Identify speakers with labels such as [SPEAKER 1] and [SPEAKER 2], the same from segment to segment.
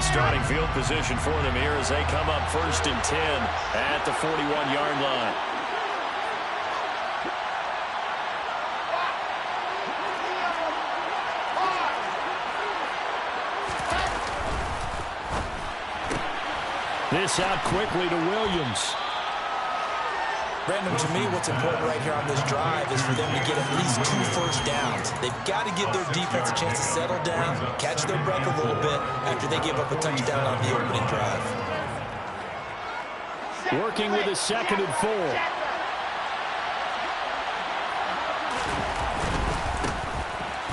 [SPEAKER 1] Good starting field position for them here as they come up 1st and 10 at the 41-yard line. This out quickly to Williams.
[SPEAKER 2] Brandon, to me, what's important right here on this drive is for them to get at least 2 first downs. They've got to give their defense a chance to settle down, catch their breath a little bit after they give up a touchdown on the opening drive.
[SPEAKER 1] Working with a 2nd and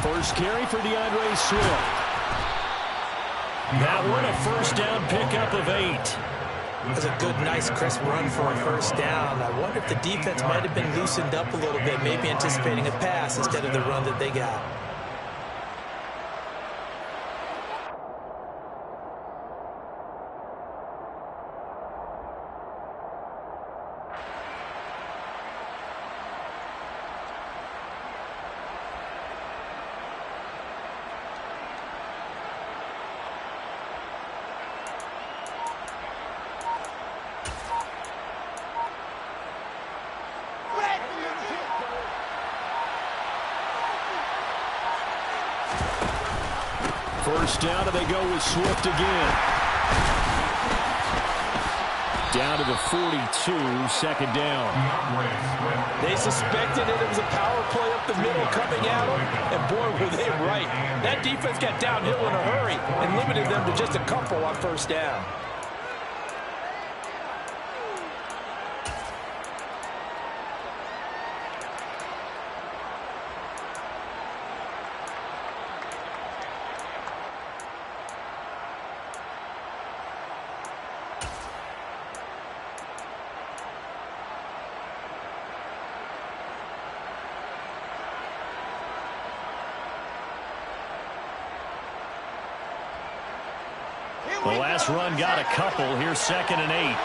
[SPEAKER 1] 4. First carry for DeAndre Swift. That one a first down pickup of 8.
[SPEAKER 2] That's a good, nice, crisp run for a first down. I wonder if the defense might have been loosened up a little bit, maybe anticipating a pass instead of the run that they got.
[SPEAKER 1] First down, and they go with Swift again. Down to the 42, 2nd down.
[SPEAKER 2] They suspected it was a power play up the middle coming at them, and boy, were they right. That defense got downhill in a hurry and limited them to just a couple on first down.
[SPEAKER 1] The last run got a couple. Here's 2nd and 8.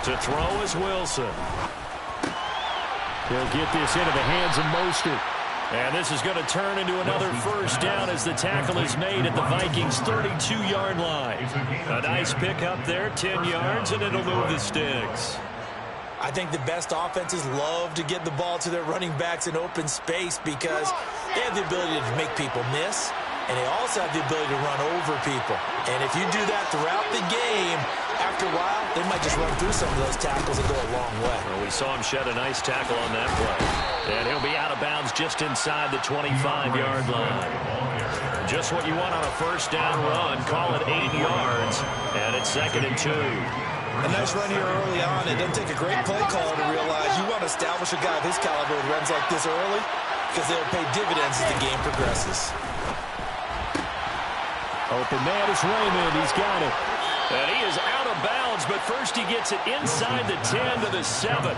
[SPEAKER 1] To throw is Wilson. He'll get this into the hands of Mostert. And this is going to turn into another first down as the tackle is made at the Vikings' 32-yard line. A nice pickup there, 10 yards, and it'll move the sticks.
[SPEAKER 2] I think the best offenses love to get the ball to their running backs in open space because they have the ability to make people miss, and they also have the ability to run over people. And if you do that throughout the game, after a while, they might just run through some of those tackles and go a long way.
[SPEAKER 1] Well, we saw him shed a nice tackle on that play. And he'll be out of bounds just inside the 25-yard line. Just what you want on a first down run. Call it 8 yards, and it's 2nd and 2.
[SPEAKER 2] A nice run here early on. It doesn't take a great play call to realize you want to establish a guy of his caliber who runs like this early because they'll pay dividends as the game progresses.
[SPEAKER 1] Open man is Raymond. He's got it. And he is out of bounds, but first he gets it inside the 10 to the 7.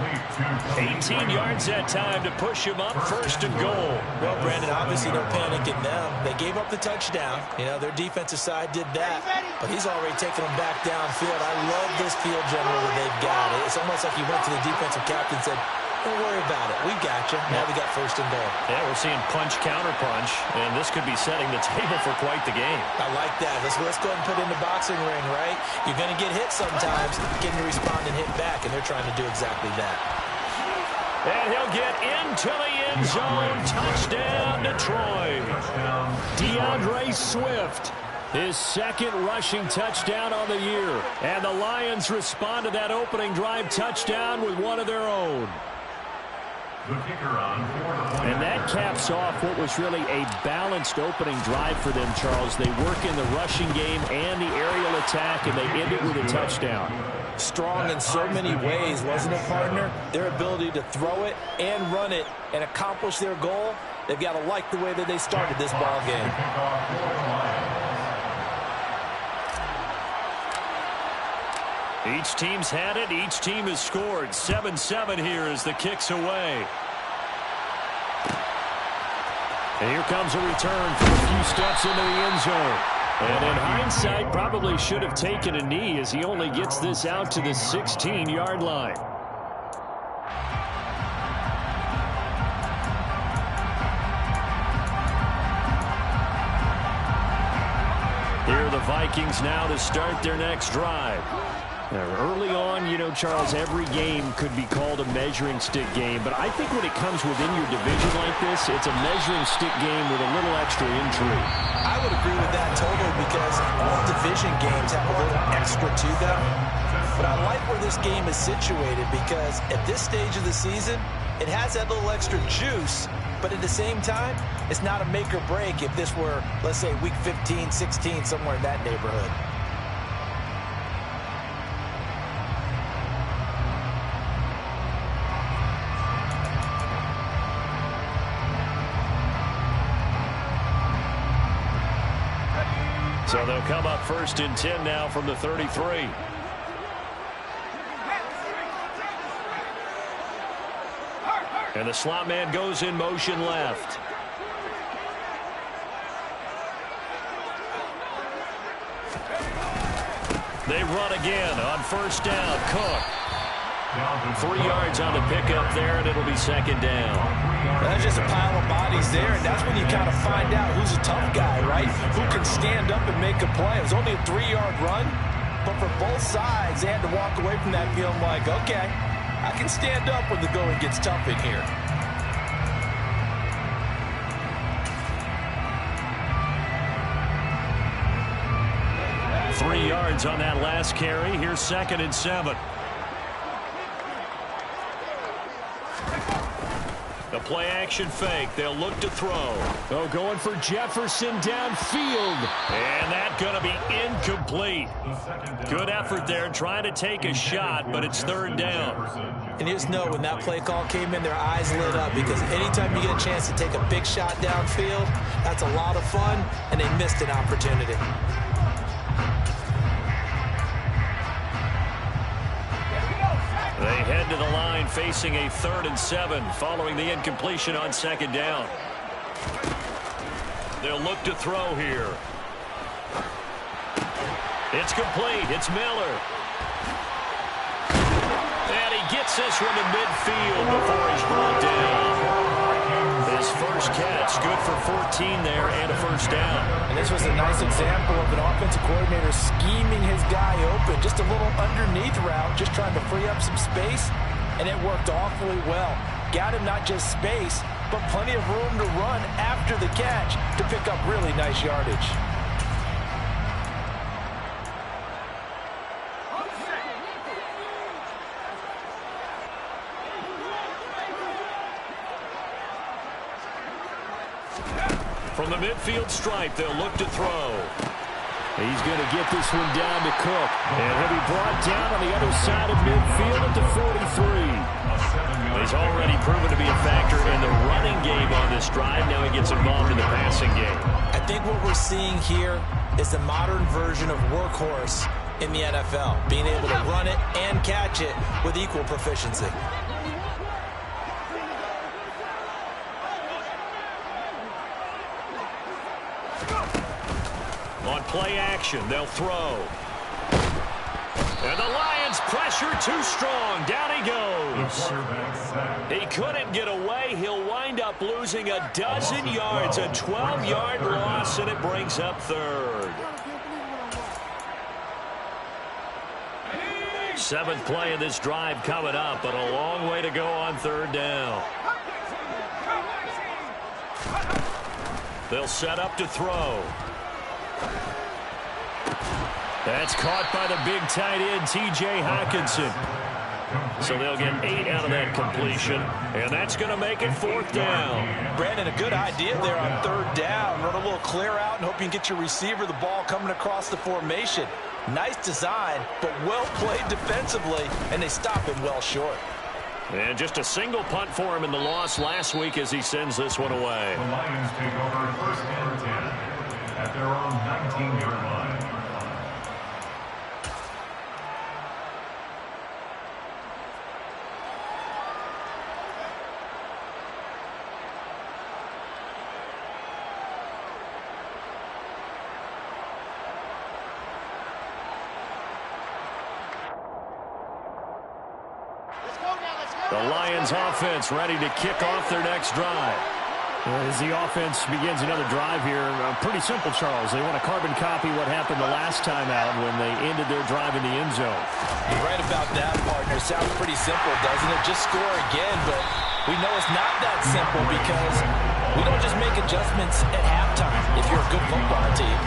[SPEAKER 1] 18 yards that time to push him up 1st and goal.
[SPEAKER 2] Well, Brandon, obviously no panic in them. They gave up the touchdown. You know, their defensive side did that, but he's already taken them back downfield. I love this field general that they've got. It's almost like he went to the defensive captain and said, don't worry about it. We got you. Now we got 1st and goal.
[SPEAKER 1] Yeah, we're seeing punch, counter punch, and this could be setting the table for quite the game.
[SPEAKER 2] I like that. Let's go ahead and put it in the boxing ring, right? You're going to get hit sometimes. Get him to respond and hit back, and they're trying to do exactly that.
[SPEAKER 1] And he'll get into the end zone. Touchdown, Detroit. DeAndre Swift. His 2nd rushing touchdown on the year. And the Lions respond to that opening drive touchdown with one of their own. And that caps off what was really a balanced opening drive for them, Charles. They work in the rushing game and the aerial attack, and they end it with a touchdown.
[SPEAKER 2] Strong in so many ways, wasn't it, partner? Their ability to throw it and run it and accomplish their goal, they've got to like the way that they started this ball game.
[SPEAKER 1] Each team's had it. Each team has scored. 7-7 here as the kick's away. And here comes a return for a few steps into the end zone. And in hindsight, probably should have taken a knee as he only gets this out to the 16-yard line. Vikings now to start their next drive. Now, early on, you know, Charles, every game could be called a measuring stick game, but I think when it comes within your division like this, it's a measuring stick game with a little extra intrigue.
[SPEAKER 2] I would agree with that totally because all division games have a little extra to them. But I like where this game is situated because at this stage of the season, it has that little extra juice, but at the same time, it's not a make or break if this were, let's say, week 15, 16, somewhere in that neighborhood.
[SPEAKER 1] So they'll come up 1st and 10 now from the 33. And the slot man goes in motion left. They run again on 1st down. Cook. 3 yards on the pickup there, and it'll be 2nd down.
[SPEAKER 2] That's just a pile of bodies there, and that's when you kind of find out who's a tough guy, right? Who can stand up and make a play. It was only a 3-yard run, but for both sides, they had to walk away from that feeling like, okay, I can stand up when the going gets tough in here.
[SPEAKER 1] Three yards on that last carry. Here's 2nd and 7. The play-action fake. They'll look to throw. Oh, going for Jefferson downfield. And that's going to be incomplete. Good effort there trying to take a shot, but it's 3rd down.
[SPEAKER 2] And you just know when that play call came in, their eyes lit up because anytime you get a chance to take a big shot downfield, that's a lot of fun, and they missed an opportunity.
[SPEAKER 1] They head to the line facing a 3rd and 7 following the incompletion on 2nd down. They'll look to throw here. It's complete. It's Miller. And he gets this one to midfield before he's brought down. His first catch, good for 14 there and a 1st down.
[SPEAKER 2] And this was a nice example of an offensive coordinator scheming his guy open. Just a little underneath route, just trying to free up some space, and it worked awfully well. Got him not just space, but plenty of room to run after the catch to pick up really nice yardage.
[SPEAKER 1] From the midfield stripe, they'll look to throw. He's going to get this one down to Cook. And he'll be brought down on the other side of midfield at the 43. He's already proven to be a factor in the running game on this drive. Now he gets involved in the passing game.
[SPEAKER 2] I think what we're seeing here is the modern version of workhorse in the NFL, being able to run it and catch it with equal proficiency.
[SPEAKER 1] On play action, they'll throw. And the Lions pressure too strong. Down he goes. He couldn't get away. He'll wind up losing 12 yards, a 12-yard loss, and it brings up 3rd. 7th play of this drive coming up, but a long way to go on 3rd down. They'll set up to throw. That's caught by the big tight end, T.J. Hockenson. So they'll get 8 out of that completion, and that's going to make it 4th down.
[SPEAKER 2] Brandon, a good idea there on 3rd down. Run a little clear out and hope you can get your receiver the ball coming across the formation. Nice design, but well played defensively, and they stop him well short.
[SPEAKER 1] And just a single punt for him in the loss last week as he sends this one away.
[SPEAKER 3] The Lions take over 1st and 10 at their own 19-yard line.
[SPEAKER 1] The Lions offense ready to kick off their next drive. As the offense begins another drive here, pretty simple, Charles. They want to carbon copy what happened the last time out when they ended their drive in the end zone.
[SPEAKER 2] You're right about that, partner. Sounds pretty simple, doesn't it? Just score again, but we know it's not that simple because we don't just make adjustments at halftime if you're a good football team.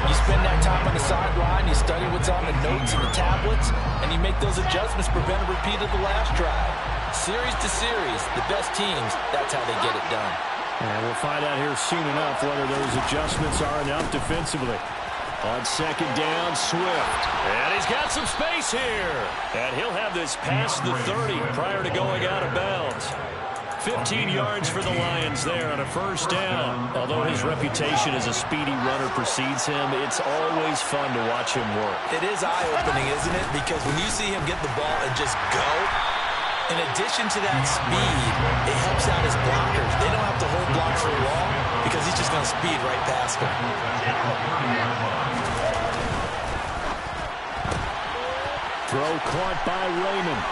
[SPEAKER 2] You spend that time on the sideline, you study what's on the notes and the tablets, and you make those adjustments, prevent a repeat of the last drive. Series to series, the best teams, that's how they get it done.
[SPEAKER 1] And we'll find out here soon enough whether those adjustments are enough defensively. On second down, Swift. And he's got some space here. And he'll have this past the 30 prior to going out of bounds. 15 yards for the Lions there on a first down. Although his reputation as a speedy runner precedes him, it's always fun to watch him work.
[SPEAKER 2] It is eye-opening, isn't it? Because when you see him get the ball and just go, in addition to that speed, it helps out his blockers. They don't have to hold blocks for long because he's just going to speed right past them.
[SPEAKER 1] Throw caught by Raymond.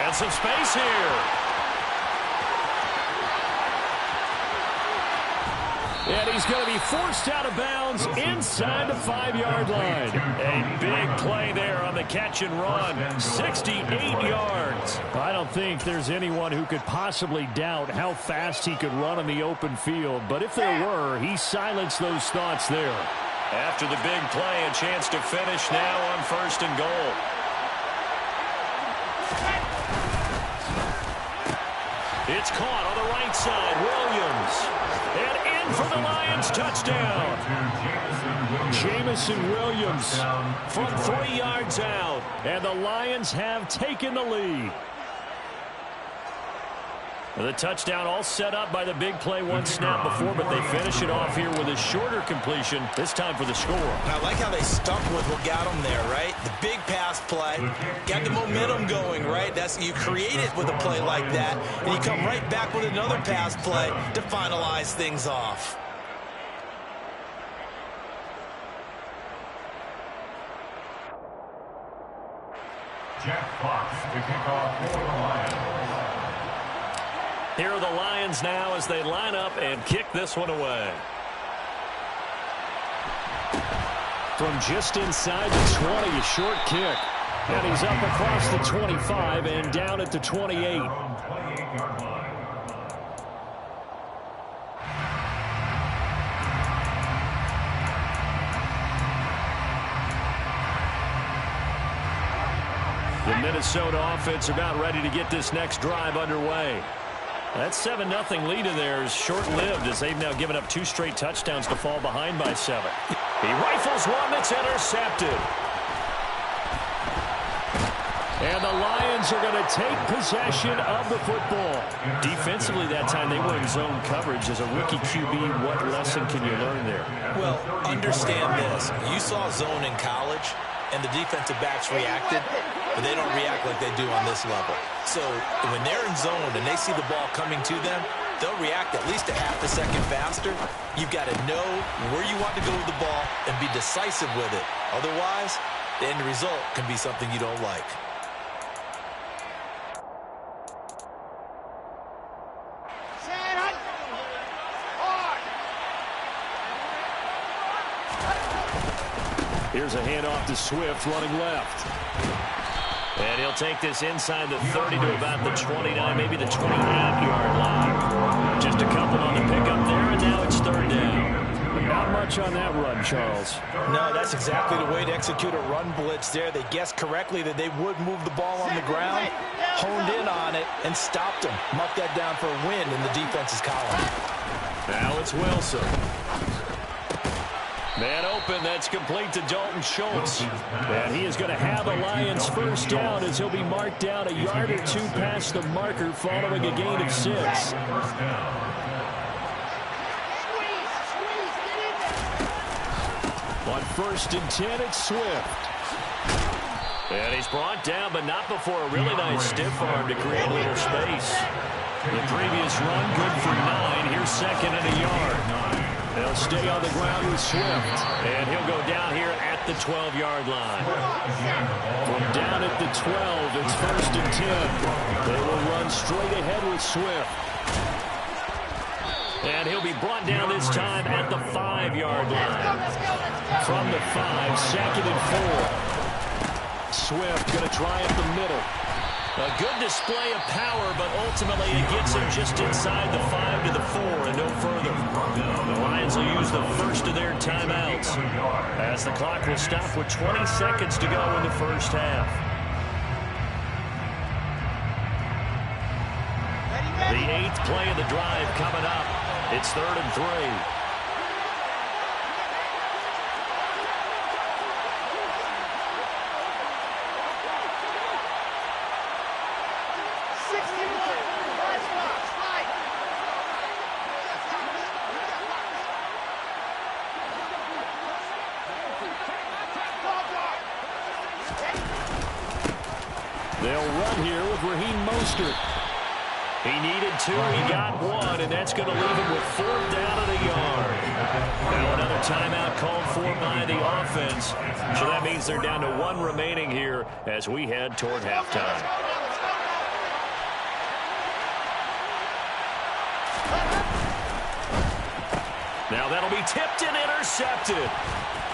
[SPEAKER 1] And some space here. And he's going to be forced out of bounds inside the 5-yard line. A big play there on the catch and run. 68 yards. I don't think there's anyone who could possibly doubt how fast he could run on the open field. But if there were, he silenced those thoughts there. After the big play, a chance to finish now on first and goal. It's caught on the right side. Williams. And in for the Lions, touchdown. Jamison Williams from 3 yards out. And the Lions have taken the lead. The touchdown all set up by the big play one snap before, but they finish it off here with a shorter completion, this time for the score.
[SPEAKER 2] I like how they stuck with what got them there, right? The big pass play, got the momentum going, right? You create it with a play like that, and you come right back with another pass play to finalize things off.
[SPEAKER 3] Jack Fox to kick off for the Lions.
[SPEAKER 1] Here are the Lions now as they line up and kick this one away. From just inside the 20, a short kick. And he's up across the 25 and down at the 28. The Minnesota offense about ready to get this next drive underway. That 7-0 lead in there is short-lived as they've now given up 2 straight touchdowns to fall behind by 7. He rifles one that's intercepted. And the Lions are going to take possession of the football. Defensively that time they were in zone coverage. As a rookie QB, what lesson can you learn there?
[SPEAKER 2] Well, understand this. You saw zone in college, and the defensive backs reacted, but they don't react like they do on this level. So when they're in zone and they see the ball coming to them, they'll react at least a half a second faster. You've got to know where you want to go with the ball and be decisive with it. Otherwise, the end result can be something you don't like.
[SPEAKER 1] Here's a handoff to Swift running left. And he'll take this inside the 30 to about the 29, maybe the 28-yard line. Just a couple on the pickup there, and now it's third down. Not much on that run, Charles.
[SPEAKER 2] No, that's exactly the way to execute a run blitz there. They guessed correctly that they would move the ball on the ground, honed in on it, and stopped them. Marked that down for a win in the defense's column.
[SPEAKER 1] Now it's Wilson. Man open, that's complete to Dalton Schultz. And he is going to have a Lions first down as he'll be marked down a yard or 2 past the marker following a gain of 6. On first and 10, it's Swift. And he's brought down, but not before a really nice stiff arm to create a little space. The previous run, good for 9. Here's second and a yard. They'll stay on the ground with Swift. And he'll go down here at the 12-yard line. From down at the 12, it's first and 10. They will run straight ahead with Swift. And he'll be brought down this time at the 5-yard line. From the 5, 2nd and 4. Swift going to try up the middle. A good display of power, but ultimately it gets him just inside the 5 to the 4 and no further. The Lions will use the first of their timeouts as the clock will stop with 20 seconds to go in the first half. The 8th play of the drive coming up. It's 3rd and 3. They'll run here with Raheem Mostert. He needed 2, he got 1, and that's going to leave him with 4th down at a yard. Now another timeout called for by the offense. So that means they're down to 1 remaining here as we head toward halftime. Now that'll be tipped and intercepted.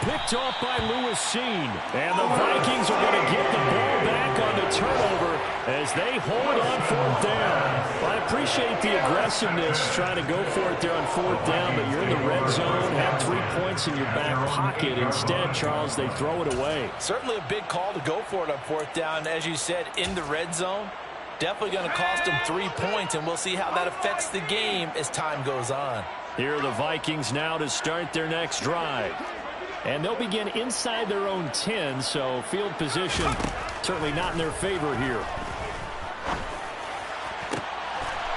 [SPEAKER 1] Picked off by Lewis Sheen. And the Vikings are going to get the ball back on the turnover as they hold on 4th down. Well, I appreciate the aggressiveness trying to go for it there on 4th down, but you're in the red zone, have 3 points in your back pocket. Instead, Charles, they throw it away.
[SPEAKER 2] Certainly a big call to go for it on 4th down. As you said, in the red zone, definitely going to cost them 3 points, and we'll see how that affects the game as time goes on.
[SPEAKER 1] Here are the Vikings now to start their next drive. And they'll begin inside their own 10, so field position certainly not in their favor here.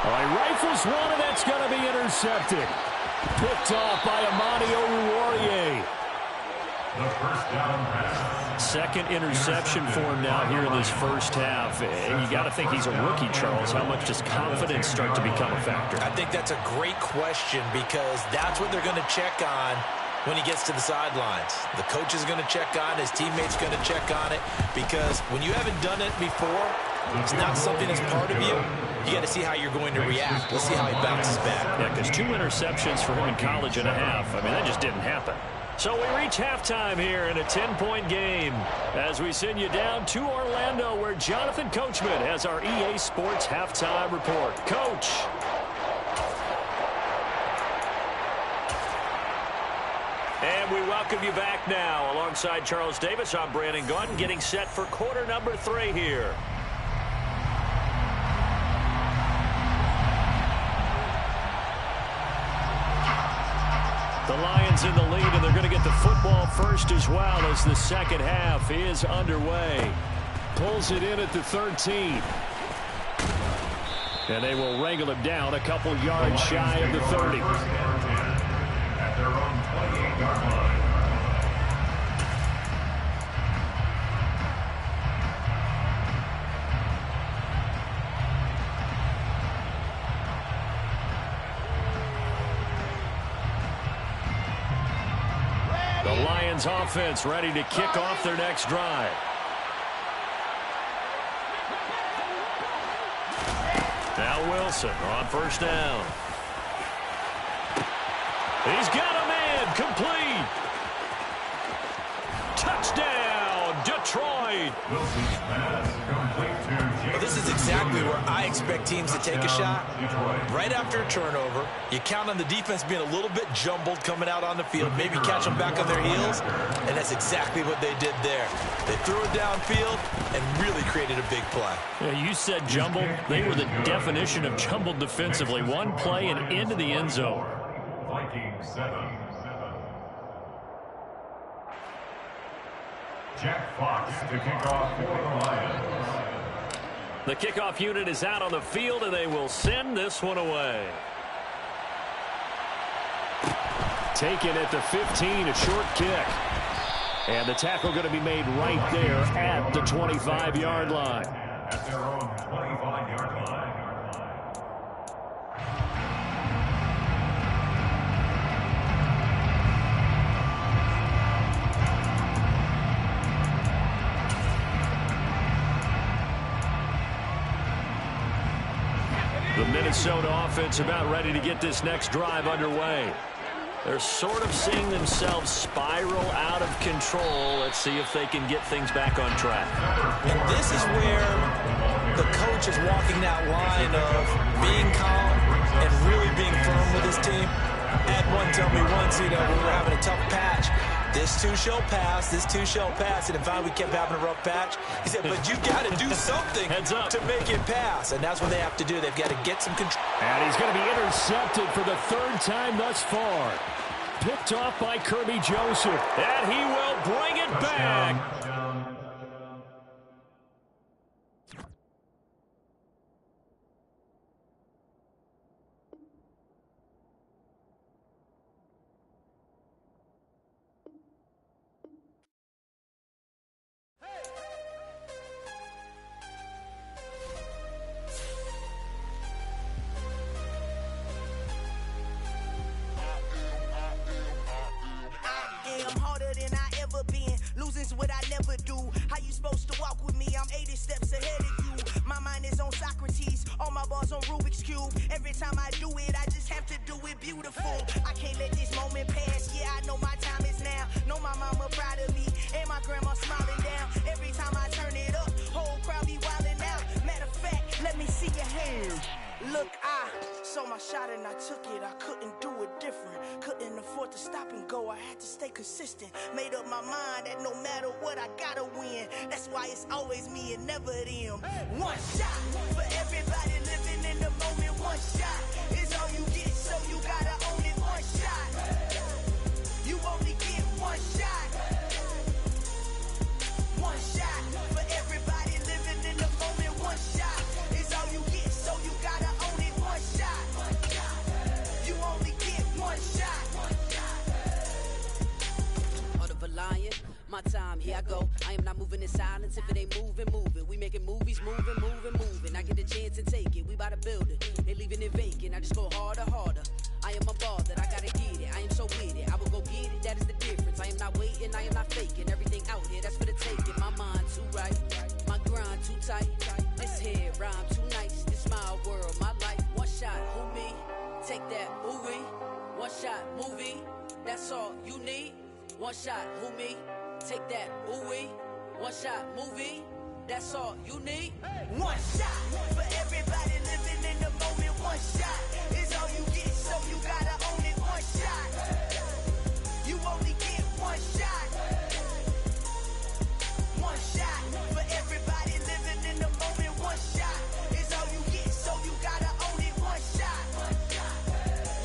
[SPEAKER 1] All right, rifles one, and that's going to be intercepted. Picked off by Amani Oruwariye.
[SPEAKER 3] The first down pass.
[SPEAKER 1] 2nd interception for him now here in this first half. And you got to think he's a rookie, Charles. How much does confidence start to become a factor?
[SPEAKER 2] I think that's a great question because that's what they're going to check on when he gets to the sidelines. The coach is going to check on, his teammates going to check on it, because when you haven't done it before, it's not something that's part of you. You got to see how you're going to react. We'll see how he bounces back.
[SPEAKER 1] Yeah, because 2 interceptions for him in college and a half. I mean, that just didn't happen. So we reach halftime here in a 10-point game as we send you down to Orlando, where Jonathan Coachman has our EA Sports halftime report. Coach. And we welcome you back now. Alongside Charles Davis, I'm Brandon Gaudin, getting set for quarter number 3 here. The Lions in the lead, and they're going to get the football first as well as the second half is underway. Pulls it in at the 13. And they will wrangle him down a couple yards shy of the 30.
[SPEAKER 3] At their own 28-yard line.
[SPEAKER 1] The Lions offense ready to kick off their next drive. Now Wilson on first down. He's got a man complete. Touchdown, Detroit.
[SPEAKER 3] Wilson's pass complete to
[SPEAKER 2] Well, this is exactly where I expect teams to take a shot. Right after a turnover, you count on the defense being a little bit jumbled coming out on the field, maybe catch them back on their heels, and that's exactly what they did there. They threw it downfield and really created a big play.
[SPEAKER 1] Yeah, you said jumbled. They were the definition of jumbled defensively. One play and into the end zone.
[SPEAKER 3] Vikings 7. Jack Fox to kick off for the Lions.
[SPEAKER 1] The kickoff unit is out on the field, and they will send this one away. Taken at the 15, a short kick. And the tackle going to be made right there at the 25-yard line.
[SPEAKER 3] At their own 25-yard line.
[SPEAKER 1] The Minnesota offense about ready to get this next drive underway. They're sort of seeing themselves spiral out of control. Let's see if they can get things back on track.
[SPEAKER 2] And this is where the coach is walking that line of being calm and really being firm with his team. Ed one told me once, when we were having a tough patch, this too shall pass, this too shall pass. And finally we kept having a rough patch. He said, but you got to do something to make it pass. And that's what they have to do. They've got to get some control.
[SPEAKER 1] And he's going to be intercepted for the third time thus far. Picked off by Kirby Joseph. And he will bring it back.
[SPEAKER 4] What I never do. How you supposed to walk with me? I'm 80 steps ahead of you. My mind is on Socrates, all my bars on Rubik's Cube. Every time I do it, I just have to do it beautiful. I can't let this moment pass. Yeah, I know my time is now. Know my mama proud of me, and my grandma smiling down. Every time I turn it up, whole crowd be wilding out. Matter of fact, let me see your hands. Look, I saw my shot and I took it. I couldn't do it different. Couldn't afford to stop and go. I had to stay consistent. Made up my mind that no matter what, I gotta win. That's why it's always me and never them. One shot for everybody living in the moment. One shot is all you get, so you gotta own it. One shot. You only get one shot. One shot for everybody living in the moment. One shot is all you get, so you gotta own it. One shot. You only get one shot.
[SPEAKER 5] Heart of a lion, my time, here I go. I am not moving in silence. If it ain't moving, move it. We making movies, moving. I get a chance and take it. We bout to build it. They leaving it vacant. I just go harder. I am a ball that I gotta get it. I am so with it. I will go get it. That is the difference. I am not waiting. I am not faking. Everything out here, that's for the taking. My mind too right. My grind too tight. This head rhyme too nice. This my world, my life. One shot, who me? Take that, ooh wee. One shot, movie. That's all you need. One shot, who me? Take that, ooh wee. One shot, movie. That's all you need.
[SPEAKER 4] One shot for everybody living in the moment. One shot is all you get, so you gotta own it. One shot. You only get one shot. One shot for everybody living in the moment. One shot is all you get, so you gotta own it. One shot.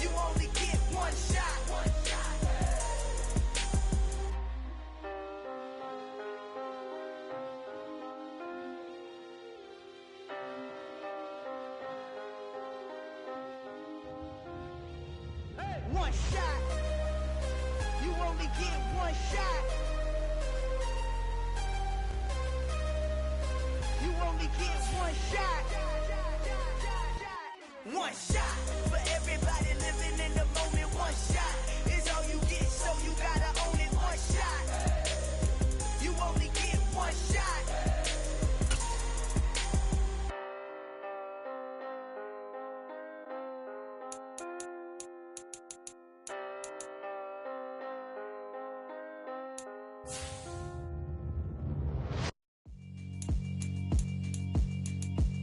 [SPEAKER 4] You only get one shot. One shot. You only get one shot. You only get one shot. One shot for everybody living in the moment. One shot is all you get, so you gotta own it. One shot. You only get one shot.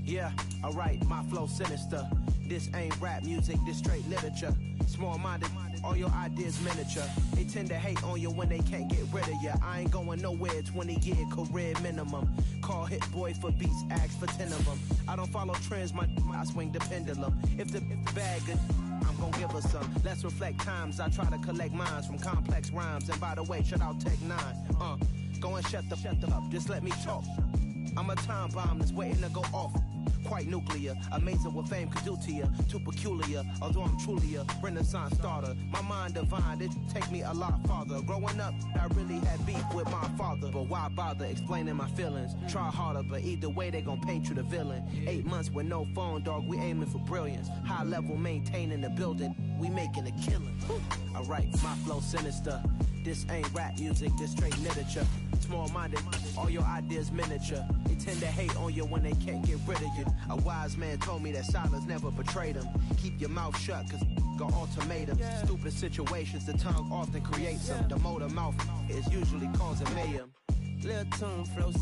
[SPEAKER 6] Yeah, alright, my flow sinister. This ain't rap music, this straight literature. Small-minded, all your ideas miniature. They tend to hate on you when they can't get rid of you. I ain't going nowhere, 20-year career minimum. Call Hit Boy for beats, ask for 10 of them. I don't follow trends, I swing the pendulum. If the bag good, I'm gonna give her some. Let's reflect times, I try to collect minds from complex rhymes. And by the way, shut out Tech 9. Go and shut the up, just let me talk. I'm a time bomb that's waiting to go off. Quite nuclear, amazing what fame could do to you. Too peculiar, although I'm truly a renaissance starter. My mind divine, it take me a lot farther. Growing up, I really had beef with my father. But why bother explaining my feelings? Try harder, but either way they gon' paint you the villain. 8 months with no phone, dog, we aiming for brilliance. High level maintaining the building, we making a killing. Alright, my flow sinister. This ain't rap music, this straight literature. Small-minded, all your ideas miniature. They tend to hate on you when they can't get rid of you. A wise man told me that silence never betrayed him. Keep your mouth shut, cause got ultimatums. Stupid situations, the tongue often creates them. The motor mouth is usually causing mayhem. Little tune flows